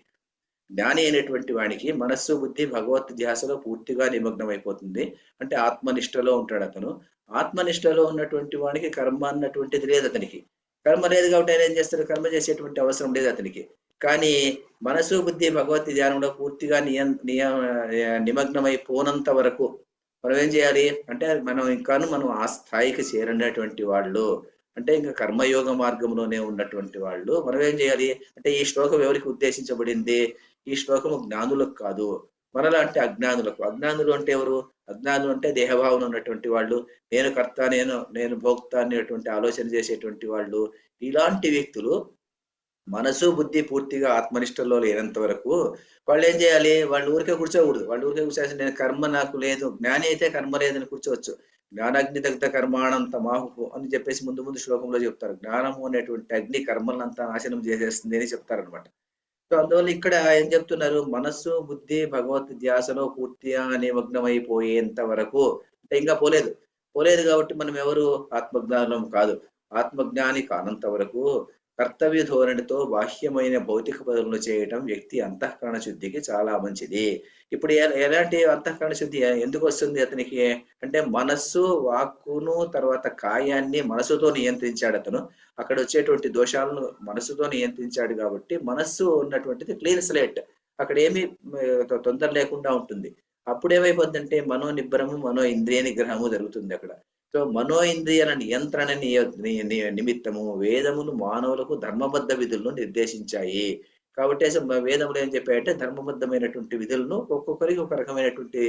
జ్ఞాని అయినటువంటి వానికి మనస్సు బుద్ధి భగవత్ ధ్యాసలో పూర్తిగా నిమగ్నం అయిపోతుంది. అంటే ఆత్మనిష్టలో ఉంటాడు అతను. ఆత్మనిష్టలో ఉన్నటువంటి వానికి కర్మ అన్నటువంటిది లేదు అతనికి. కర్మ లేదు కాబట్టి ఆయన ఏం చేస్తాడు? కర్మ చేసేటువంటి అవసరం లేదు అతనికి. కానీ మనసు బుద్ధి భగవత్ ధ్యానంలో పూర్తిగా నిమగ్నమైపోనంత వరకు మనం ఏం చేయాలి అంటే, మనం ఆ స్థాయికి చేరినటువంటి వాళ్ళు, అంటే ఇంకా కర్మయోగ మార్గంలోనే ఉన్నటువంటి వాళ్ళు మనం ఏం చేయాలి అంటే, ఈ శ్లోకం ఎవరికి ఉద్దేశించబడింది? ఈ శ్లోకము జ్ఞానులకు కాదు, మనలాంటి అజ్ఞానులకు. అజ్ఞానులు అంటే ఎవరు? అజ్ఞానులు అంటే దేహభావన ఉన్నటువంటి వాళ్ళు, నేను కర్త నేను భోక్త అనేటువంటి ఆలోచన చేసేటువంటి వాళ్ళు. ఇలాంటి వ్యక్తులు మనసు బుద్ధి పూర్తిగా ఆత్మనిష్టలో లేనంత వరకు వాళ్ళు ఏం చేయాలి? వాళ్ళు ఊరికే కూర్చోకూడదు. వాళ్ళు ఊరికే కూర్చోసి నేను కర్మ నాకు లేదు, జ్ఞాని అయితే కర్మ లేదని కూర్చోవచ్చు. జ్ఞానాగ్ని దగ్ధ కర్మాణం తమాహు అని చెప్పేసి ముందు శ్లోకంలో చెప్తారు. జ్ఞానము అనేటువంటి అగ్ని కర్మలంతా నాశనం చేసేస్తుంది అని చెప్తారనమాట. సో అందువల్ల ఇక్కడ ఏం చెప్తున్నారు? మనస్సు బుద్ధి భగవత్ ధ్యాసలో పూర్తిగా నిమగ్నమైపోయేంత వరకు, అంటే ఇంకా పోలేదు కాబట్టి మనం ఎవరు? ఆత్మజ్ఞానం కాదు. ఆత్మజ్ఞాని కానంత వరకు కర్తవ్య ధోరణితో బాహ్యమైన భౌతిక పనులు చేయటం వ్యక్తి అంతఃకరణ శుద్ధికి చాలా మంచిది. ఇప్పుడు ఎలాంటి అంతఃకరణ శుద్ధి ఎందుకు వస్తుంది అతనికి అంటే, మనస్సు వాక్కును తర్వాత కాయాన్ని మనసుతో నియంత్రించాడు అతను. అక్కడ వచ్చేటువంటి దోషాలను మనసుతో నియంత్రించాడు కాబట్టి మనస్సు ఉన్నటువంటిది క్లీన్ స్లేట్, అక్కడ ఏమి తొందర లేకుండా ఉంటుంది. అప్పుడు ఏమైపోతుందంటే మనో నిబ్బరము మనో ఇంద్రియ నిగ్రహము జరుగుతుంది అక్కడ. సో మనో ఇంద్రియాల నియంత్రణ నిమిత్తము వేదములు మానవులకు ధర్మబద్ధ విధులను నిర్దేశించాయి. కాబట్టి వేదములు ఏం చెప్పాయంటే, ధర్మబద్ధమైనటువంటి విధులను ఒక్కొక్కరికి ఒక రకమైనటువంటి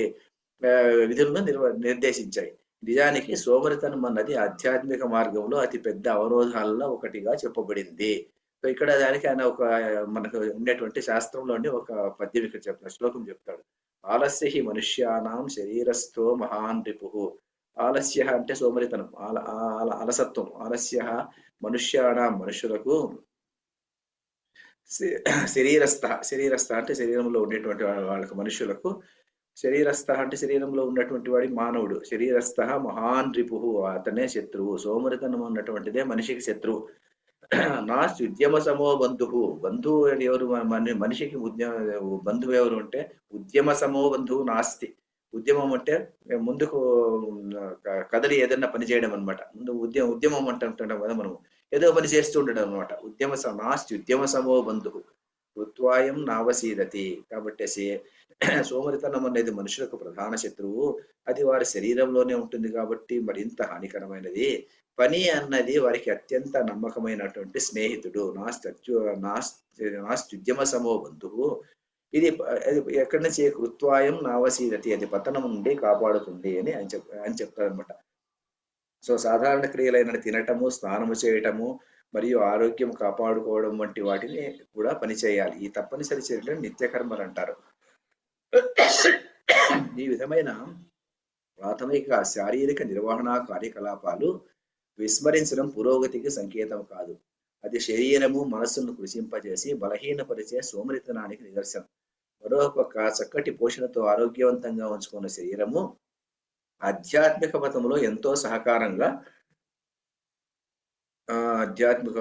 విధులను నిర్దేశించాయి. నిజానికి సోమరితనం అన్నది ఆధ్యాత్మిక మార్గంలో అతి పెద్ద అవరోధాలలో ఒకటిగా చెప్పబడింది. సో ఇక్కడ దానికి ఆయన ఒక మనకు ఉండేటువంటి శాస్త్రంలోని ఒక పద్యం ఇక్కడ చెప్తాడు, శ్లోకం చెప్తాడు. ఆలస్య హి మనుష్యానాం శరీరస్థో మహాన్ రిపుః. ఆలస్య అంటే సోమరితనం, అలసత్వం. ఆలస్య మనుష్యానాం మనుషులకు, శరీరస్థ అంటే శరీరంలో ఉండేటువంటి వాళ్ళకు, మనుషులకు. శరీరస్థ అంటే శరీరంలో ఉన్నటువంటి వాడి మానవుడు. శరీరస్థ మహాన్ రిపుః, అతనే శత్రువు. సోమరితనం అన్నటువంటిదే మనిషికి శత్రువు. నాస్తి ఉద్యమ సమో బంధువు. బంధువు ఎవరు? మనిషికి బంధువు ఎవరు అంటే ఉద్యమ సమో బంధువు నాస్తి. ఉద్యమం అంటే ముందుకు కదలి ఏదన్నా పని చేయడం అనమాట. ముందు ఉద్యమం అంటుంటాం కదా మనం, ఏదో పని చేస్తూ ఉండడం అనమాట. నాస్తి ఉద్యమ సమో బంధువు ఋత్వాయం నావసీదతి. కాబట్టి సోమరితనం అనేది మనుషులకు ప్రధాన శత్రువు. అది వారి శరీరంలోనే ఉంటుంది కాబట్టి మరింత హానికరమైనది. పని అన్నది వారికి అత్యంత నమ్మకమైనటువంటి స్నేహితుడు. నాస్త్యుద్యమ సమో బంధువు. ఇది ఎక్కడి నుంచి? కృత్వాయం నావసీదతి, అది పతనం నుండి కాపాడుతుంది అని ఆయన చెప్తారనమాట. సో సాధారణ క్రియలైన తినటము, స్నానము చేయటము మరియు ఆరోగ్యం కాపాడుకోవడం వంటి వాటిని కూడా పని చేయాలి. ఈ తప్పనిసరి చర్యలను నిత్యకర్మలు అంటారు. ఈ విధమైన ప్రాథమిక శారీరక నిర్వహణ కార్యకలాపాలు విస్మరించడం పురోగతికి సంకేతం కాదు. అది శరీరము మనస్సును కృషింపజేసి బలహీనపరిచే సోమరితనానికి నిదర్శనం. మరోపక్క చక్కటి పోషణతో ఆరోగ్యవంతంగా ఉంచుకున్న శరీరము ఆధ్యాత్మిక పథంలో ఎంతో సహకారంగా ఆధ్యాత్మిక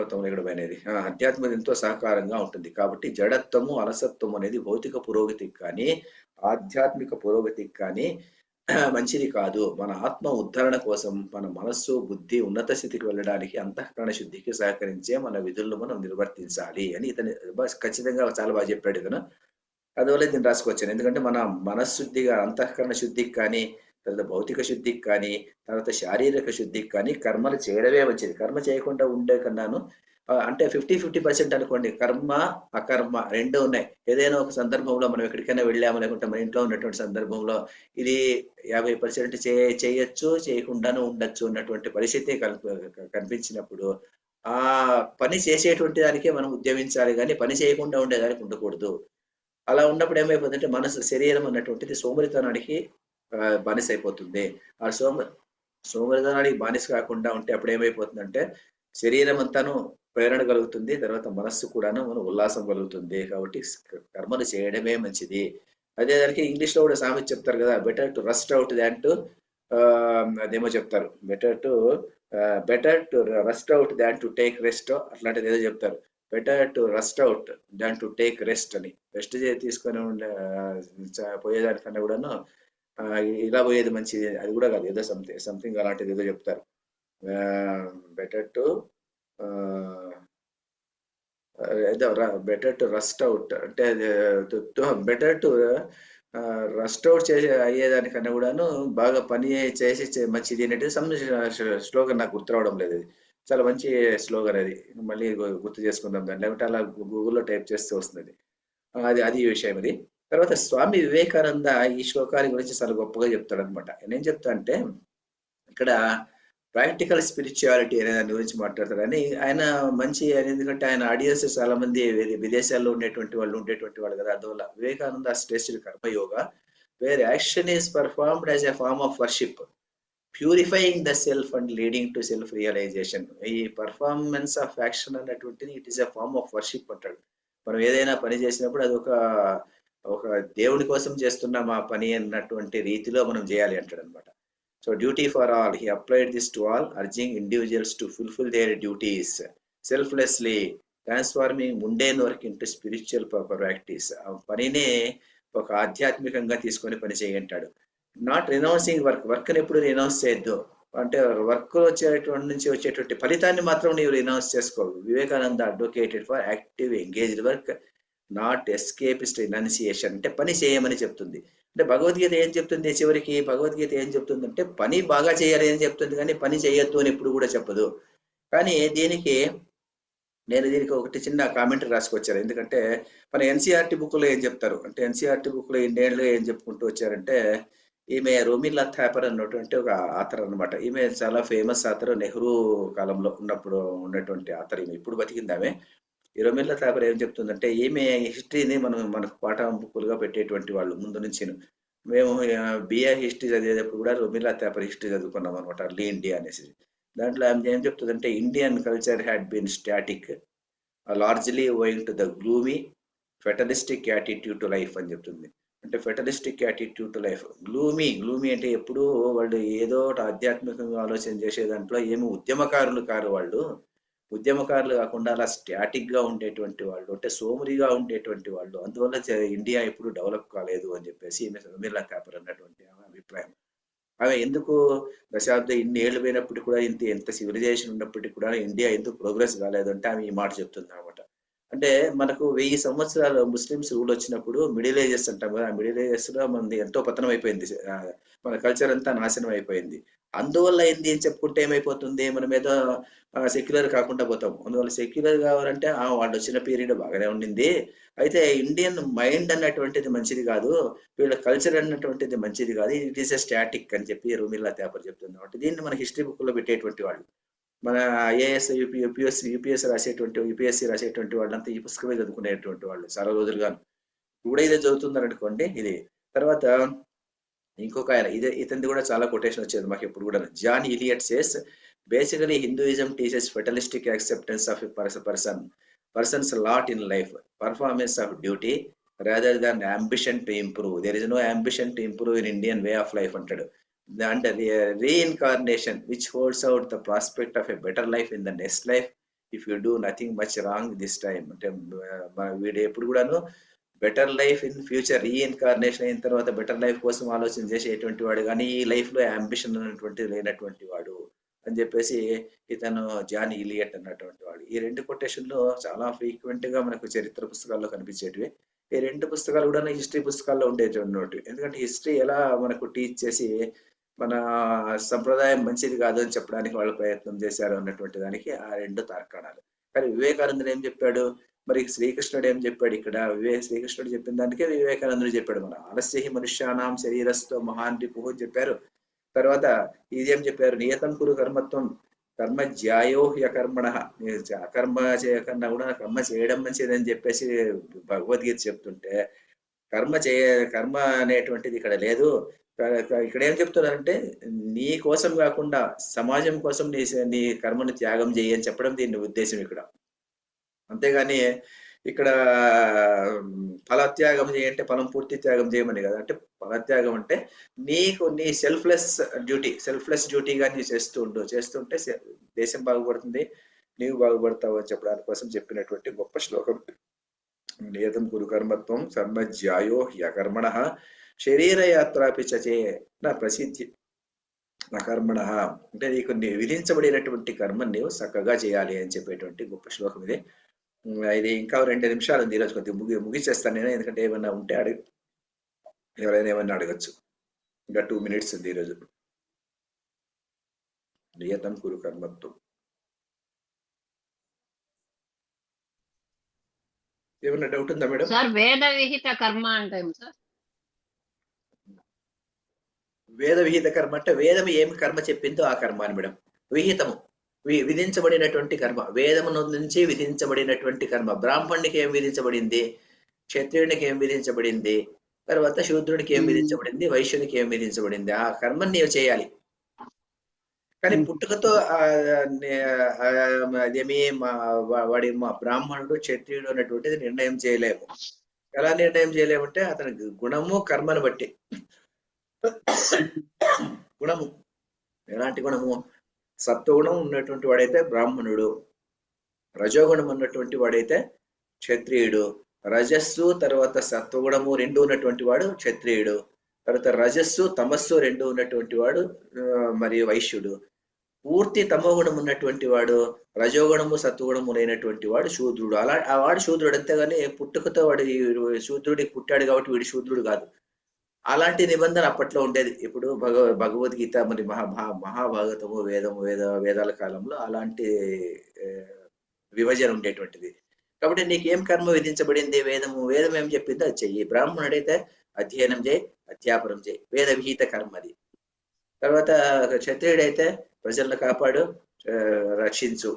ఎంతో సహకారంగా ఉంటుంది. కాబట్టి జడత్వము, అలసత్వం అనేది భౌతిక పురోగతికి కానీ ఆధ్యాత్మిక పురోగతికి కానీ మంచిది కాదు. మన ఆత్మ ఉద్ధరణ కోసం మన మనస్సు, బుద్ధి ఉన్నత స్థితికి వెళ్ళడానికి అంతఃకరణ శుద్ధికి సహకరించే మన విధులను మనం నిర్వర్తించాలి అని ఇతను ఖచ్చితంగా చాలా బాగా చెప్పాడు ఇతను. అందువల్ల దీన్ని రాసుకొచ్చాను. ఎందుకంటే మన మనశుద్ధిగా అంతఃకరణ శుద్ధికి కానీ, తర్వాత భౌతిక శుద్ధికి కానీ, తర్వాత శారీరక శుద్ధికి కానీ కర్మలు చేయడమే మంచిది. కర్మ చేయకుండా ఉండే కన్నాను అంటే 50-50% అనుకోండి. కర్మ అకర్మ రెండు ఉన్నాయి. ఏదైనా ఒక సందర్భంలో మనం ఎక్కడికైనా వెళ్ళాము, లేకుంటే మన ఇంట్లో ఉన్నటువంటి సందర్భంలో ఇది 50% చేయొచ్చు, చేయకుండాను ఉండొచ్చు అన్నటువంటి పరిస్థితి కనిపించినప్పుడు ఆ పని చేసేటువంటి దానికే మనం ఉద్యమించాలి, కానీ పని చేయకుండా ఉండేదానికి ఉండకూడదు. అలా ఉన్నప్పుడు ఏమైపోతుందంటే మనసు, శరీరం అన్నటువంటిది సోమరితనానికి బానిస అయిపోతుంది. ఆ సోమరితనానికి బానిస కాకుండా ఉంటే అప్పుడు ఏమైపోతుందంటే శరీరం అంతాను ప్రేరణ కలుగుతుంది, తర్వాత మనస్సు కూడాను మనం ఉల్లాసం కలుగుతుంది. కాబట్టి కర్మలు చేయడమే మంచిది. అదే దానికి ఇంగ్లీష్ లో కూడా సామెత చెప్తారు కదా, better to rust out than to అదేమో చెప్తారు, better to rust out than to take rest, అట్లాంటిది ఏదో చెప్తారు. Better to rust out than to take rest అని. రెస్ట్ తీసుకొని పోయేదానికన్నా కూడాను ఇలా పోయేది మంచిది. అది కూడా కాదు, ఏదో సంథింగ్ అలాంటిది ఏదో చెప్తారు. బెటర్ టు రస్ట్ అవుట్ అంటే బెటర్ టు రస్ట్ అవుట్ అయ్యేదానికన్నా కూడాను బాగా పని చేసి మంచిది అనేది స్లోగన్ నాకు గుర్తు రావడం లేదు. అది చాలా మంచి స్లోగన్, అది మళ్ళీ గుర్తు చేసుకుందాం దాన్ని, లేకపోతే అలా గూగుల్లో టైప్ చేస్తే వస్తుంది. అది ఈ విషయం. అది తర్వాత స్వామి వివేకానంద ఈ శ్లోకాల గురించి చాలా గొప్పగా చెప్తాడు అనమాట. ఏం చెప్తా అంటే ఇక్కడ ప్రాక్టికల్ స్పిరిచువాలిటీ అనే దాని గురించి మాట్లాడతారు. అని ఆయన మంచి, ఎందుకంటే ఆయన ఆడియన్స్ చాలా మంది విదేశాల్లో ఉండేటువంటి వాళ్ళు కదా. అందువల్ల Vivekananda stressed karma yoga where action is performed as a form of worship, purifying the self and leading to self realisation. ఈ పర్ఫార్మెన్స్ ఆఫ్ యాక్షన్ అన్నటువంటిది it is a form of worship అంటాడు. మనం ఏదైనా పని చేసినప్పుడు అది ఒక దేవుడి కోసం చేస్తున్న మా పని అన్నటువంటి రీతిలో మనం చేయాలి అంటాడు అనమాట. So duty for all, he applied this to all, urging individuals to fulfil there duties selflessly, transforming mundane work into spiritual practice. ఆ పనినే ఒక ఆధ్యాత్మికంగా తీసుకొని పని చేయంటాడు. నాట్ రినౌన్సింగ్ వర్క్ని ఎప్పుడు రినౌన్స్ చేయొద్దు. అంటే వర్క్ వచ్చేటువంటి ఫలితాన్ని మాత్రం నీవు రినౌన్స్ చేసుకో. Vivekananda advocated for active engaged work, not escapist renunciation. అంటే పని చేయమని చెప్తుంది. అంటే భగవద్గీత ఏం చెప్తుంది? చివరికి భగవద్గీత ఏం చెప్తుంది అంటే పని బాగా చేయాలి అని చెప్తుంది, కానీ పని చేయొద్దు అని ఎప్పుడు కూడా చెప్పదు. కానీ దీనికి ఒకటి చిన్న కామెంటరీ రాసుకొచ్చారు. ఎందుకంటే మన ఎన్సీఆర్టీ బుక్లో ఏం చెప్తారు అంటే, ఎన్సీఆర్టీ బుక్లో ఇండియన్లో ఏం చెప్పుకుంటూ వచ్చారంటే, ఈమె రోమిలా థాపర్ అన్నటువంటి ఒక ఆథర్ అన్నమాట. ఈమె చాలా ఫేమస్ ఆథర్. నెహ్రూ కాలంలో ఉన్నప్పుడు ఉన్నటువంటి ఆథర్. ఈమె ఇప్పుడు బతికింది ఆమె. ఈ రొమిలా థాపర్ ఏం చెప్తుందంటే, ఈమె హిస్టరీని మనకు పాఠం బుక్కులుగా పెట్టేటువంటి వాళ్ళు ముందు నుంచిను. మేము బిఏ హిస్టరీ చదివేటప్పుడు కూడా రొమిలా థాపర్ హిస్టరీ చదువుకున్నాం అనమాట, అర్లీ ఇండియా అనేసి. దాంట్లో ఆమె ఏం చెప్తుందంటే, Indian culture had been static largely owing to the gloomy fatalistic attitude to life అని చెప్తుంది. అంటే fatalistic attitude to life. Gloomy అంటే ఎప్పుడూ వాళ్ళు ఏదో ఒకటి ఆధ్యాత్మికంగా ఆలోచన చేసే దాంట్లో ఏమి ఉద్యమకారులు కారు వాళ్ళు. ఉద్యమకారులు కాకుండా అలా స్టాటిక్ గా ఉండేటువంటి వాళ్ళు, అంటే సోమరిగా ఉండేటువంటి వాళ్ళు. అందువల్ల ఇండియా ఎప్పుడు డెవలప్ కాలేదు అని చెప్పేసి రమీలా థాపర్ అన్నటువంటి ఆమె అభిప్రాయం. ఆమె ఎందుకు దశాబ్దం ఇన్ని ఏళ్ళు పోయినప్పటికీ కూడా ఎంత సివిలైజేషన్ ఉన్నప్పటికీ కూడా ఇండియా ఎందుకు ప్రోగ్రెస్ కాలేదు అంటే ఆమె ఈ మాట చెప్తుంది అనమాట. అంటే మనకు 1000 సంవత్సరాలు ముస్లిమ్స్ రూల్ వచ్చినప్పుడు మిడిల్ ఏజెస్ అంటాం కదా, ఆ మిడిల్ ఏజెస్ లో మనది ఎంతో పతనం అయిపోయింది. మన కల్చర్ అంతా నాశనం అయిపోయింది. అందువల్ల ఏంది అని చెప్పుకుంటే ఏమైపోతుంది, మనం ఏదో సెక్యులర్ కాకుండా పోతాం. అందువల్ల సెక్యులర్ కావాలంటే వాళ్ళు వచ్చిన పీరియడ్ బాగానే ఉండింది, అయితే ఇండియన్ మైండ్ అన్నటువంటిది మంచిది కాదు, వీళ్ళ కల్చర్ అన్నటువంటిది మంచిది కాదు, ఇట్ ఈస్ ఎ స్టాటిక్ అని చెప్పి రూమిల్లా థాపర్ చెప్తుంది అనమాట. దీన్ని మన హిస్టరీ బుక్ లో పెట్టేటువంటి వాళ్ళు, మన ఐఏఎస్ యూపీఎస్ రాసేటువంటి యూపీఎస్సీ రాసేటువంటి వాళ్ళంతా ఈ పుస్తకమే చదువుకునేటువంటి వాళ్ళు చాలా రోజులుగా. కూడా ఇదే చదువుతున్నారు అనుకోండి ఇది. తర్వాత ఇంకొక ఆయన ఇతనిది కూడా చాలా కొటేషన్ వచ్చేది మాకు ఎప్పుడు కూడా. John Elliot says, basically Hinduism teaches fatalistic acceptance of person's lot in life, performance of duty rather than ambition to improve. There is no ambition to improve in Indian way of life అంటాడు. And reincarnation which holds out the prospect of a better life in the next life if you do nothing much wrong this time. అంటే వీడు ఎప్పుడు కూడాను better life in future, reincarnation అయిన తర్వాత better life కోసం ఆలోచన చేసేటువంటి వాడు, కానీ ఈ లైఫ్ లో అంబిషన్ అనేటువంటి లేనటువంటి వాడు అని చెప్పేసి ఇతను జాన్ ఇలియట్ అన్నటువంటి వాడు. ఈ రెండు కొటేషన్లు చాలా ఫ్రీక్వెంట్ గా మనకు చరిత్ర పుస్తకాల్లో కనిపించేటివి. ఈ రెండు పుస్తకాలు కూడా హిస్టరీ పుస్తకాల్లో ఉండేటువంటి. ఎందుకంటే హిస్టరీ ఎలా మనకు టీచ్ చేసి మన సంప్రదాయం మంచిది కాదు అని చెప్పడానికి వాళ్ళు ప్రయత్నం చేశారు అన్నటువంటి దానికి ఆ రెండు తార్కాణాలు. కానీ వివేకానందుడు ఏం చెప్పాడు, మరి శ్రీకృష్ణుడు ఏం చెప్పాడు ఇక్కడ? శ్రీకృష్ణుడు చెప్పిన దానికే వివేకానందుడు చెప్పాడు. మన ఆలస్య మనుష్యానాం శరీరస్థో మహాన్ రిపుః చెప్పారు. తర్వాత ఇదేం చెప్పారు, నియతం కురు కర్మత్వం కర్మ జ్యాయో హ్యకర్మణ, అకర్మ చేయకుండా కూడా కర్మ చేయడం మంచిదని చెప్పేసి భగవద్గీత చెప్తుంటే, కర్మ అనేటువంటిది ఇక్కడ లేదు. ఇక్కడ ఏం చెప్తున్నారంటే, నీ కోసం కాకుండా సమాజం కోసం నీ కర్మను త్యాగం చేయి అని చెప్పడం దీని ఉద్దేశం ఇక్కడ. అంతేగాని ఇక్కడ ఫలత్యాగం చేయంటే ఫలం పూర్తి త్యాగం చేయమని కదా. అంటే ఫలత్యాగం అంటే నీకు నీ సెల్ఫ్లెస్ డ్యూటీగా నీ చేస్తుంటే దేశం బాగుపడుతుంది, నీవు బాగుపడతావు అని చెప్పడానికి కోసం చెప్పినటువంటి గొప్ప శ్లోకం. నియతం కురు కర్మత్వం కర్మ జ్యాయో హ్యకర్మణ శరీరయాత్రాపి చే నా ప్రసిద్ధి నా కర్మణ. అంటే నీకు విధించబడినటువంటి కర్మ నీవు చక్కగా చేయాలి అని చెప్పేటువంటి గొప్ప శ్లోకం ఇది. ఇది ఇంకా 2 నిమిషాలు ఉంది ఈరోజు, కొద్దిగా ముగిచేస్తాను నేను, ఎందుకంటే ఏమన్నా ఉంటే ఎవరైనా ఏమన్నా అడగచ్చు. ఇంకా 2 minutes ఉంది ఈరోజు. నియతం కురు కర్మత్వం. ఏమన్నా డౌట్ ఉందా మేడం? సార్ వేద విహిత కర్మ అంటే సార్? వేద విహిత కర్మ అంటే వేదము ఏమి కర్మ చెప్పిందో ఆ కర్మ అని మేడం. విహితము విధించబడినటువంటి కర్మ, వేదము నుంచి విధించబడినటువంటి కర్మ. బ్రాహ్మణునికి ఏం విధించబడింది, క్షత్రియునికి ఏం విధించబడింది, తర్వాత శూద్రునికి ఏం విధించబడింది, వైశ్యునికి ఏం విధించబడింది, ఆ కర్మని నీవు చేయాలి. కానీ పుట్టుకతో అదేమి వాడి మా బ్రాహ్మణుడు క్షత్రియుడు అనేటువంటిది నిర్ణయం చేయలేము. ఎలా నిర్ణయం చేయలేమంటే అతని గుణము కర్మను బట్టి. గుణము ఎలాంటి గుణము? సత్వగుణం ఉన్నటువంటి వాడైతే బ్రాహ్మణుడు, రజోగుణం ఉన్నటువంటి వాడైతే క్షత్రియుడు, రజస్సు తర్వాత సత్వగుణము 2 ఉన్నటువంటి వాడు క్షత్రియుడు, తర్వాత రజస్సు తమస్సు 2 ఉన్నటువంటి వాడు మరియు వైశ్యుడు, పూర్తి తమోగుణం ఉన్నటువంటి వాడు, రజోగుణము సత్వగుణము లేనటువంటి వాడు శూద్రుడు. అలా ఆ వాడు శూద్రుడు. అంతేగాని పుట్టుకతో వాడు శూద్రుడికి పుట్టాడు కాబట్టి వీడు శూద్రుడు కాదు. అలాంటి నిబంధన అప్పట్లో ఉండేది. ఇప్పుడు భగవద్గీత మరి మహాభాగవతము వేదాల కాలంలో అలాంటి విభజన ఉండేటువంటిది. కాబట్టి నీకు ఏం కర్మ విధించబడింది? వేదము. వేదం ఏం చెప్పిందో అది చెయ్యి. బ్రాహ్మణుడైతే అధ్యయనం చేయి, అధ్యాపనం చేయి, వేద విహిత కర్మ అది. తర్వాత క్షత్రియుడైతే ప్రజలను కాపాడు, రక్షించు,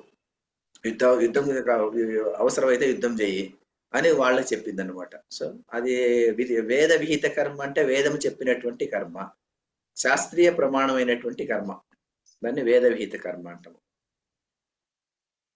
యుద్ధం అవసరమైతే యుద్ధం చేయి అని వాళ్ళకి చెప్పింది అనమాట. సో అది వేద విహిత కర్మ అంటే వేదము చెప్పినటువంటి కర్మ, శాస్త్రీయ ప్రమాణమైనటువంటి కర్మ, దాన్ని వేద విహిత కర్మ అంటాము.